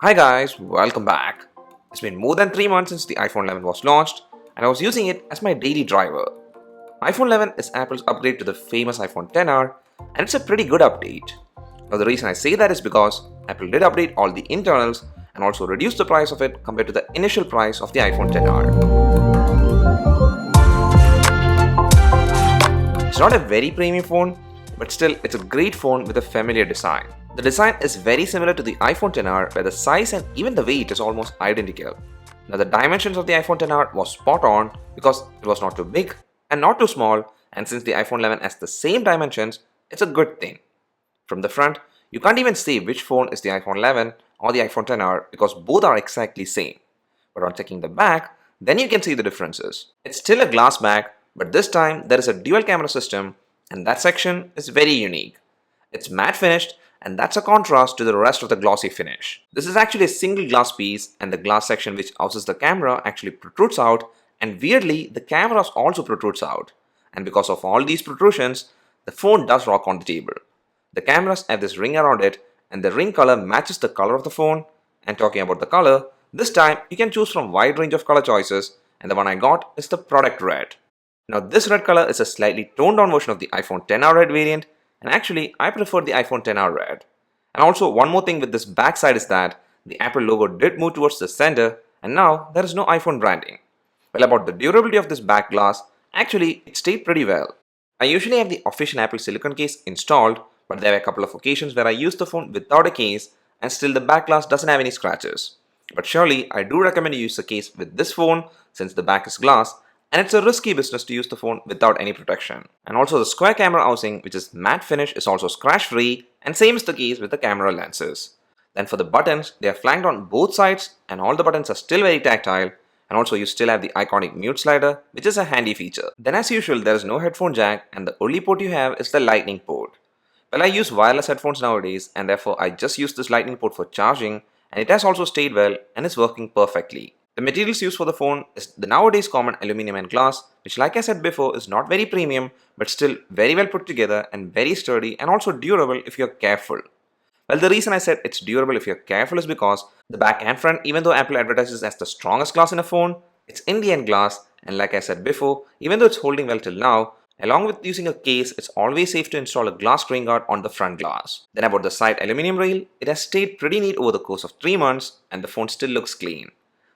Hi guys, welcome back. It's been more than 3 months since the iPhone 11 was launched and I was using it as my daily driver. iPhone 11 is Apple's upgrade to the famous iPhone XR and it's a pretty good update. Now the reason I say that is because Apple did update all the internals and also reduced the price of it compared to the initial price of the iPhone XR. It's not a very premium phone, but still it's a great phone with a familiar design. The design is very similar to the iPhone XR where the size and even the weight is almost identical. Now the dimensions of the iPhone XR was spot on because it was not too big and not too small, and since the iPhone 11 has the same dimensions, it's a good thing. From the front, you can't even say which phone is the iPhone 11 or the iPhone XR because both are exactly same. But on checking the back, then you can see the differences. It's still a glass back, but this time there is a dual camera system and that section is very unique. It's matte finished and that's a contrast to the rest of the glossy finish. This is actually a single glass piece and the glass section which houses the camera actually protrudes out, and weirdly the camera also protrudes out. And because of all these protrusions, the phone does rock on the table. The cameras have this ring around it and the ring color matches the color of the phone. And talking about the color, this time you can choose from a wide range of color choices and the one I got is the product red. Now this red color is a slightly toned down version of the iPhone XR red variant, and actually I prefer the iPhone XR red. And also one more thing with this backside is that the Apple logo did move towards the center and now there is no iPhone branding. Well, about the durability of this back glass, actually it stayed pretty well. I usually have the official Apple silicone case installed, but there were a couple of occasions where I used the phone without a case and still the back glass doesn't have any scratches. But surely I do recommend you use a case with this phone since the back is glass and it's a risky business to use the phone without any protection. And also the square camera housing, which is matte finish, is also scratch free, and same is the case with the camera lenses. Then for the buttons, they are flanked on both sides and all the buttons are still very tactile, and also you still have the iconic mute slider, which is a handy feature. Then as usual there is no headphone jack and the only port you have is the lightning port. Well, I use wireless headphones nowadays and therefore I just use this lightning port for charging, and it has also stayed well and is working perfectly. The materials used for the phone is the nowadays common aluminum and glass, which like I said before is not very premium but still very well put together and very sturdy and also durable if you're careful. Well, the reason I said it's durable if you're careful is because the back and front, even though Apple advertises as the strongest glass in a phone, it's in the end glass, and like I said before, even though it's holding well till now, along with using a case, it's always safe to install a glass screen guard on the front glass. Then about the side aluminum rail, it has stayed pretty neat over the course of 3 months and the phone still looks clean.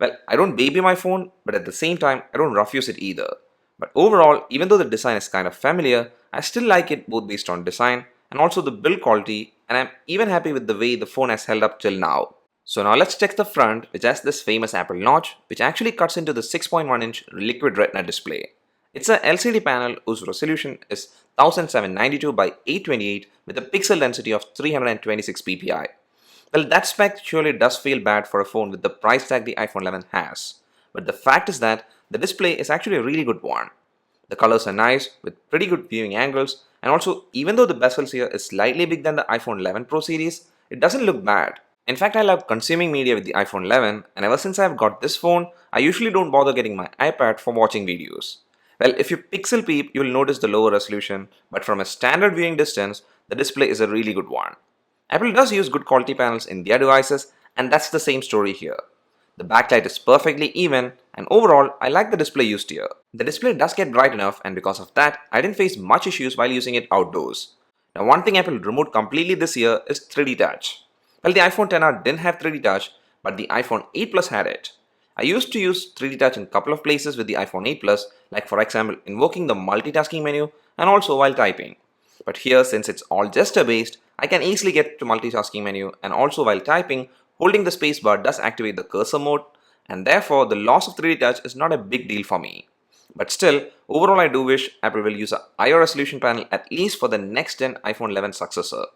Well, I don't baby my phone, but at the same time, I don't rough use it either. But overall, even though the design is kind of familiar, I still like it both based on design and also the build quality, and I'm even happy with the way the phone has held up till now. So now let's check the front, which has this famous Apple notch, which actually cuts into the 6.1-inch liquid retina display. It's a LCD panel whose resolution is 1792 by 828 with a pixel density of 326 ppi. Well, that spec surely does feel bad for a phone with the price tag the iPhone 11 has. But the fact is that the display is actually a really good one. The colors are nice with pretty good viewing angles, and also even though the bezels here is slightly bigger than the iPhone 11 Pro series, it doesn't look bad. In fact, I love consuming media with the iPhone 11, and ever since I've got this phone, I usually don't bother getting my iPad for watching videos. Well, if you pixel peep, you'll notice the lower resolution, but from a standard viewing distance, the display is a really good one. Apple does use good quality panels in their devices, and that's the same story here. The backlight is perfectly even, and overall, I like the display used here. The display does get bright enough, and because of that, I didn't face much issues while using it outdoors. Now, one thing Apple removed completely this year is 3D Touch. Well, the iPhone XR didn't have 3D Touch, but the iPhone 8 Plus had it. I used to use 3D Touch in a couple of places with the iPhone 8 Plus, like for example, invoking the multitasking menu and also while typing. But here, since it's all gesture based, I can easily get to multitasking menu, and also while typing, holding the spacebar does activate the cursor mode, and therefore the loss of 3D touch is not a big deal for me. But still, overall I do wish Apple will use a higher resolution panel at least for the next gen iPhone 11 successor.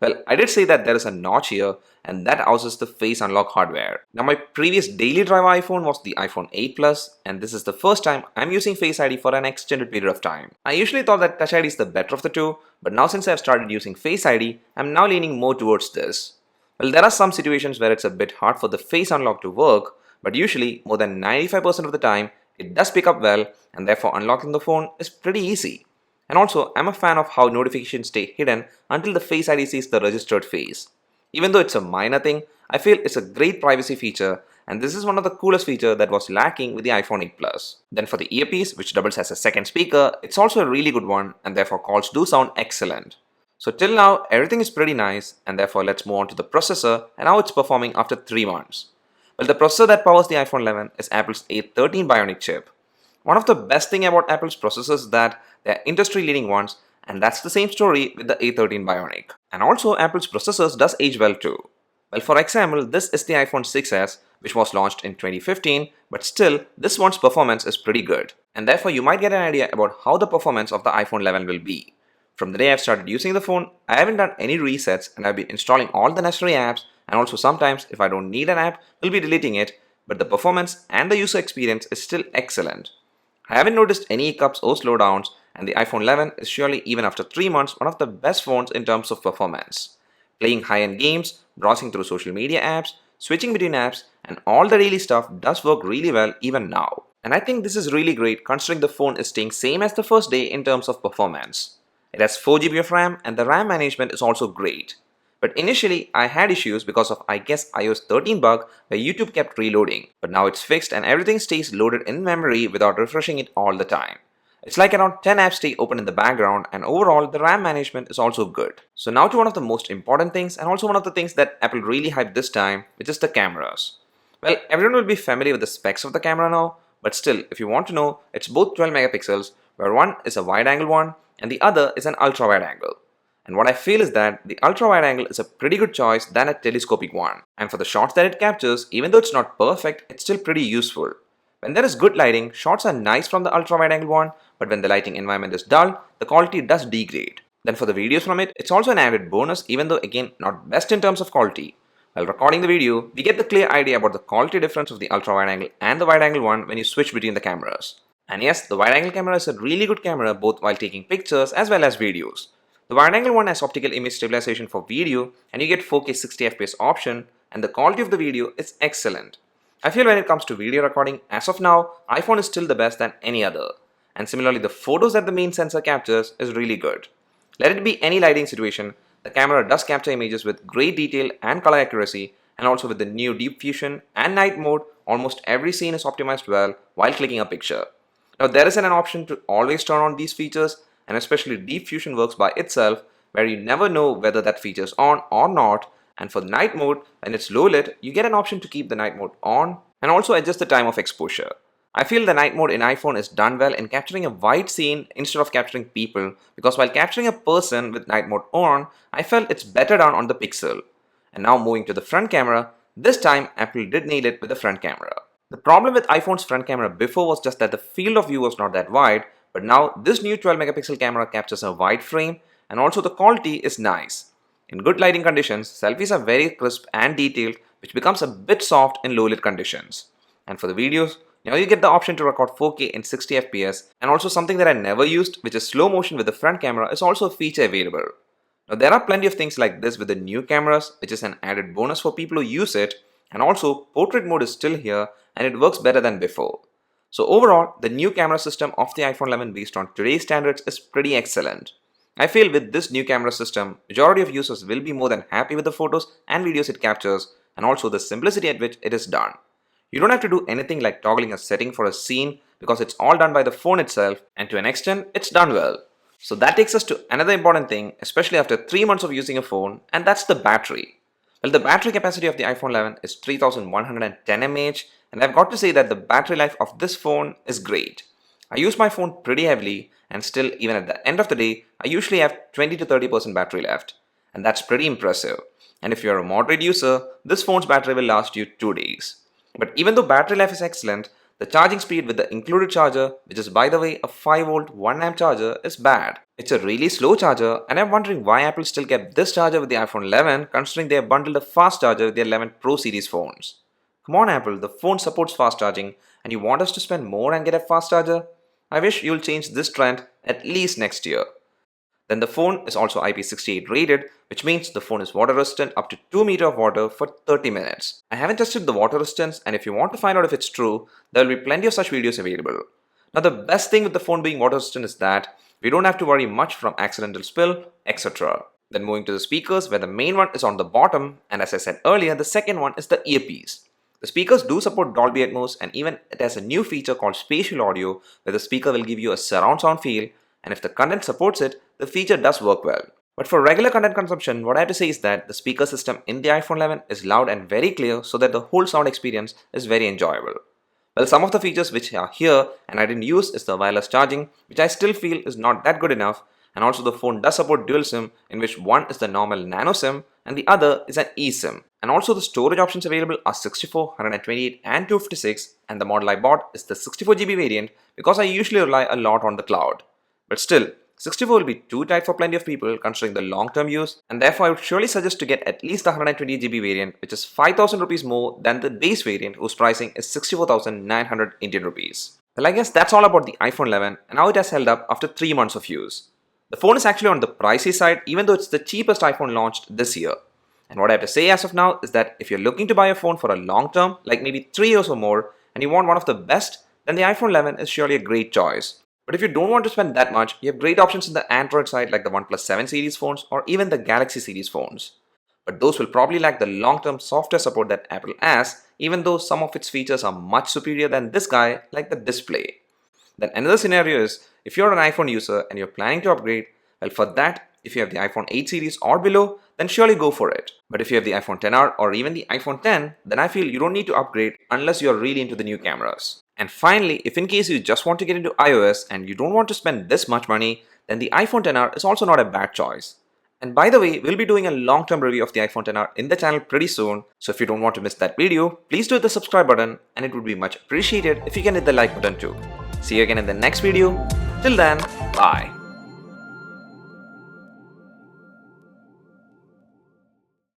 Well, I did say that there is a notch here and that houses the face unlock hardware. Now my previous daily driver iPhone was the iPhone 8 Plus, and this is the first time I'm using Face ID for an extended period of time. I usually thought that Touch ID is the better of the two, but now since I've started using Face ID, I'm now leaning more towards this. Well, there are some situations where it's a bit hard for the face unlock to work, but usually more than 95% of the time it does pick up well, and therefore unlocking the phone is pretty easy. And also, I'm a fan of how notifications stay hidden until the Face ID sees the registered face. Even though it's a minor thing, I feel it's a great privacy feature, and this is one of the coolest features that was lacking with the iPhone 8 Plus. Then for the earpiece, which doubles as a second speaker, it's also a really good one, and therefore calls do sound excellent. So till now, everything is pretty nice, and therefore let's move on to the processor and how it's performing after 3 months. Well, the processor that powers the iPhone 11 is Apple's A13 Bionic chip. One of the best thing about Apple's processors is that they're industry-leading ones, and that's the same story with the A13 Bionic. And also, Apple's processors does age well too. Well, for example, this is the iPhone 6s, which was launched in 2015, but still, this one's performance is pretty good. And therefore, you might get an idea about how the performance of the iPhone 11 will be. From the day I've started using the phone, I haven't done any resets, and I've been installing all the necessary apps, and also sometimes, if I don't need an app, we'll be deleting it, but the performance and the user experience is still excellent. I haven't noticed any hiccups or slowdowns, and the iPhone 11 is surely, even after 3 months, one of the best phones in terms of performance. Playing high-end games, browsing through social media apps, switching between apps, and all the daily stuff does work really well even now. And I think this is really great considering the phone is staying same as the first day in terms of performance. It has 4GB of RAM, and the RAM management is also great. But initially, I had issues because of I guess iOS 13 bug where YouTube kept reloading. But now it's fixed and everything stays loaded in memory without refreshing it all the time. It's like around 10 apps stay open in the background, and overall the RAM management is also good. So now to one of the most important things, and also one of the things that Apple really hyped this time, which is the cameras. Well, everyone will be familiar with the specs of the camera now, but still, if you want to know, it's both 12 megapixels, where one is a wide angle one and the other is an ultra wide angle. And what I feel is that the ultra wide angle is a pretty good choice than a telescopic one. And for the shots that it captures, even though it's not perfect, it's still pretty useful. When there is good lighting, shots are nice from the ultra wide angle one, but when the lighting environment is dull, the quality does degrade. Then for the videos from it, it's also an added bonus, even though again not best in terms of quality. While recording the video, we get the clear idea about the quality difference of the ultra wide angle and the wide angle one when you switch between the cameras. And yes, the wide angle camera is a really good camera both while taking pictures as well as videos. The wide angle one has optical image stabilization for video, and you get 4K 60fps option, and the quality of the video is excellent. I feel when it comes to video recording, as of now, iPhone is still the best than any other. And similarly, the photos that the main sensor captures is really good. Let it be any lighting situation, the camera does capture images with great detail and color accuracy, and also with the new deep fusion and night mode, almost every scene is optimized well while clicking a picture. Now there isn't an option to always turn on these features, and especially deep fusion works by itself, where you never know whether that feature is on or not. And for the night mode, when it's low lit, you get an option to keep the night mode on and also adjust the time of exposure. I feel the night mode in iPhone is done well in capturing a wide scene instead of capturing people, because while capturing a person with night mode on, I felt it's better done on the Pixel. And now moving to the front camera, this time Apple did nail it with the front camera. The problem with iPhone's front camera before was just that the field of view was not that wide, but now this new 12 megapixel camera captures a wide frame, and also the quality is nice. In good lighting conditions, selfies are very crisp and detailed, which becomes a bit soft in low lit conditions. And for the videos, now you get the option to record 4K in 60fps, and also something that I never used, which is slow motion with the front camera, is also a feature available. Now there are plenty of things like this with the new cameras, which is an added bonus for people who use it, and also portrait mode is still here and it works better than before. So overall, the new camera system of the iPhone 11 based on today's standards is pretty excellent. I feel with this new camera system, majority of users will be more than happy with the photos and videos it captures, and also the simplicity at which it is done. You don't have to do anything like toggling a setting for a scene, because it's all done by the phone itself, and to an extent, it's done well. So that takes us to another important thing, especially after 3 months of using a phone, and that's the battery. Well, the battery capacity of the iPhone 11 is 3110 mAh, and I've got to say that the battery life of this phone is great. I use my phone pretty heavily, and still, even at the end of the day, I usually have 20 to 30% battery left. And that's pretty impressive. And if you're a moderate user, this phone's battery will last you 2 days. But even though battery life is excellent, the charging speed with the included charger, which is by the way a 5V 1A charger, is bad. It's a really slow charger, and I'm wondering why Apple still kept this charger with the iPhone 11 considering they have bundled a fast charger with the 11 Pro series phones. Come on Apple, the phone supports fast charging, and you want us to spend more and get a fast charger? I wish you'll change this trend at least next year. Then the phone is also IP68 rated, which means the phone is water resistant up to 2 meters of water for 30 minutes. I haven't tested the water resistance, and if you want to find out if it's true, there will be plenty of such videos available. Now the best thing with the phone being water resistant is that we don't have to worry much from accidental spill, etc. Then moving to the speakers, where the main one is on the bottom, and as I said earlier, the second one is the earpiece. The speakers do support Dolby Atmos, and even it has a new feature called spatial audio, where the speaker will give you a surround sound feel, and if the content supports it, the feature does work well. But for regular content consumption, what I have to say is that the speaker system in the iPhone 11 is loud and very clear, so that the whole sound experience is very enjoyable. Well, some of the features which are here and I didn't use is the wireless charging, which I still feel is not that good enough, and also the phone does support dual SIM, in which one is the normal nano SIM and the other is an eSIM. And also the storage options available are 64, 128 and 256, and the model I bought is the 64GB variant because I usually rely a lot on the cloud. But still, 64 will be too tight for plenty of people considering the long-term use, and therefore I would surely suggest to get at least the 128GB variant, which is 5,000 rupees more than the base variant, whose pricing is 64,900 Indian rupees. Well, I guess that's all about the iPhone 11 and how it has held up after 3 months of use. The phone is actually on the pricey side, even though it's the cheapest iPhone launched this year. And what I have to say as of now is that if you're looking to buy a phone for a long term, like maybe 3 years or more, and you want one of the best, then the iPhone 11 is surely a great choice. But if you don't want to spend that much, you have great options in the Android side like the OnePlus 7 series phones or even the Galaxy series phones. But those will probably lack the long-term software support that Apple has, even though some of its features are much superior than this guy, like the display. Then another scenario is, if you're an iPhone user and you're planning to upgrade, well, for that, if you have the iPhone 8 series or below, then surely go for it. But if you have the iPhone XR or even the iPhone 10, then I feel you don't need to upgrade unless you're really into the new cameras. And finally, if in case you just want to get into iOS and you don't want to spend this much money, then the iPhone XR is also not a bad choice. And by the way, we'll be doing a long-term review of the iPhone XR in the channel pretty soon, so if you don't want to miss that video, please do hit the subscribe button, and it would be much appreciated if you can hit the like button too. See you again in the next video. Till then, bye.